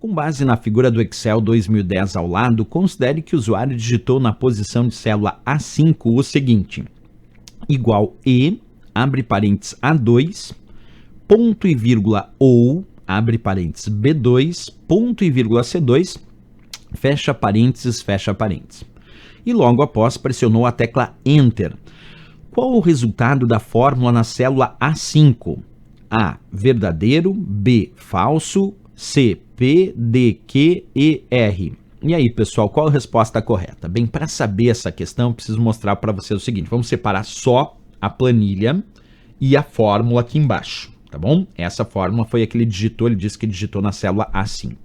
Com base na figura do Excel 2010 ao lado, considere que o usuário digitou na posição de célula A5 o seguinte: igual E, abre parênteses A2, ponto e vírgula ou, abre parênteses B2, ponto e vírgula C2, fecha parênteses. E logo após pressionou a tecla Enter. Qual o resultado da fórmula na célula A5? A, verdadeiro, B, falso, C, P, D, Q, E, R. E aí, pessoal, qual a resposta correta? Bem, para saber essa questão, eu preciso mostrar para vocês o seguinte. Vamos separar só a planilha e a fórmula aqui embaixo, tá bom? Essa fórmula foi a que ele digitou, ele disse que digitou na célula A5.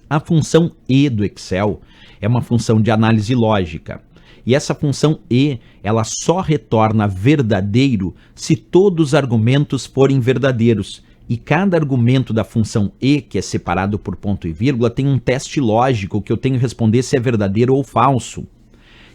A função E do Excel é uma função de análise lógica. E essa função E, ela só retorna verdadeiro se todos os argumentos forem verdadeiros. E cada argumento da função E, que é separado por ponto e vírgula, tem um teste lógico que eu tenho que responder se é verdadeiro ou falso.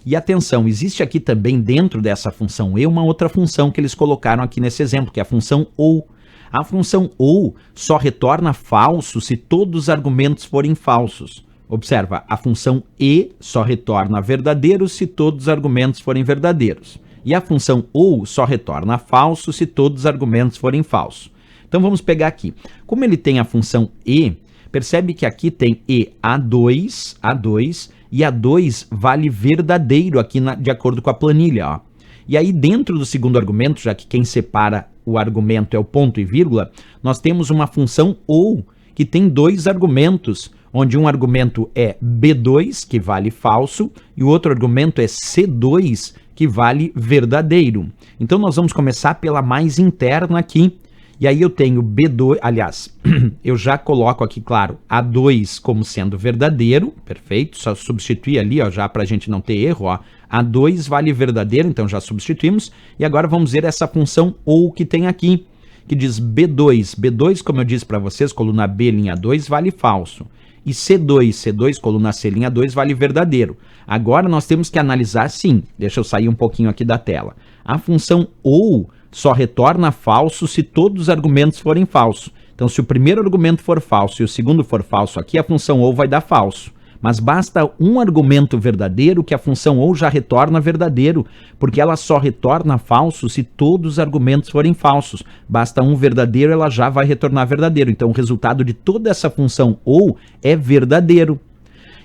E atenção, existe aqui também dentro dessa função E uma outra função que eles colocaram aqui nesse exemplo, que é a função OU. A função OU só retorna falso se todos os argumentos forem falsos. Observa, a função E só retorna verdadeiro se todos os argumentos forem verdadeiros. E a função OU só retorna falso se todos os argumentos forem falsos. Então vamos pegar aqui. Como ele tem a função E, percebe que aqui tem E A2, e A2 vale verdadeiro aqui de acordo com a planilha, ó. E aí dentro do segundo argumento, já que quem separa o argumento é o ponto e vírgula, nós temos uma função OU, que tem dois argumentos, onde um argumento é B2, que vale falso, e o outro argumento é C2, que vale verdadeiro. Então nós vamos começar pela mais interna aqui, e aí eu tenho B2, aliás, eu já coloco aqui, claro, A2 como sendo verdadeiro, perfeito, só substituir ali, ó, já para a gente não ter erro, ó, A2 vale verdadeiro, então já substituímos, e agora vamos ver essa função OU que tem aqui, que diz B2. B2, como eu disse para vocês, coluna B, linha 2, vale falso. E C2, coluna C, linha 2, vale verdadeiro. Agora nós temos que analisar, sim, deixa eu sair um pouquinho aqui da tela. A função OU só retorna falso se todos os argumentos forem falsos. Então, se o primeiro argumento for falso e o segundo for falso aqui, a função OU vai dar falso. Mas basta um argumento verdadeiro que a função OU já retorna verdadeiro, porque ela só retorna falso se todos os argumentos forem falsos. Basta um verdadeiro, ela já vai retornar verdadeiro. Então, o resultado de toda essa função OU é verdadeiro.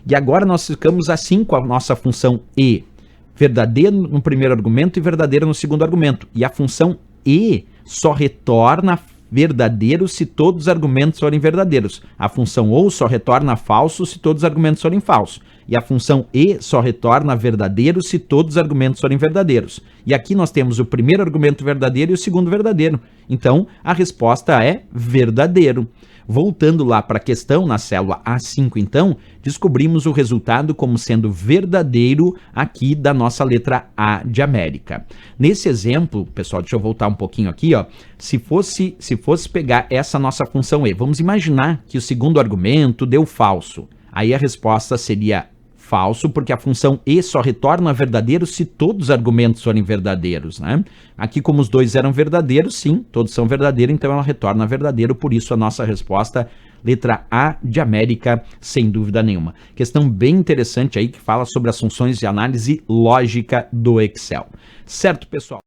E agora nós ficamos assim com a nossa função E. Verdadeiro no primeiro argumento e verdadeiro no segundo argumento. E a função E só retorna verdadeiro se todos os argumentos forem verdadeiros. A função OU só retorna falso se todos os argumentos forem falsos. E a função E só retorna verdadeiro se todos os argumentos forem verdadeiros. E aqui nós temos o primeiro argumento verdadeiro e o segundo verdadeiro. Então, a resposta é verdadeiro. Voltando lá para a questão, na célula A5, então, descobrimos o resultado como sendo verdadeiro aqui da nossa letra A de América. Nesse exemplo, pessoal, deixa eu voltar um pouquinho aqui, ó. Se fosse pegar essa nossa função E, vamos imaginar que o segundo argumento deu falso. Aí a resposta seria falso, porque a função E só retorna verdadeiro se todos os argumentos forem verdadeiros, né? Aqui, como os dois eram verdadeiros, sim, todos são verdadeiros, então ela retorna verdadeiro, por isso a nossa resposta, letra A de América, sem dúvida nenhuma. Questão bem interessante aí, que fala sobre as funções de análise lógica do Excel. Certo, pessoal?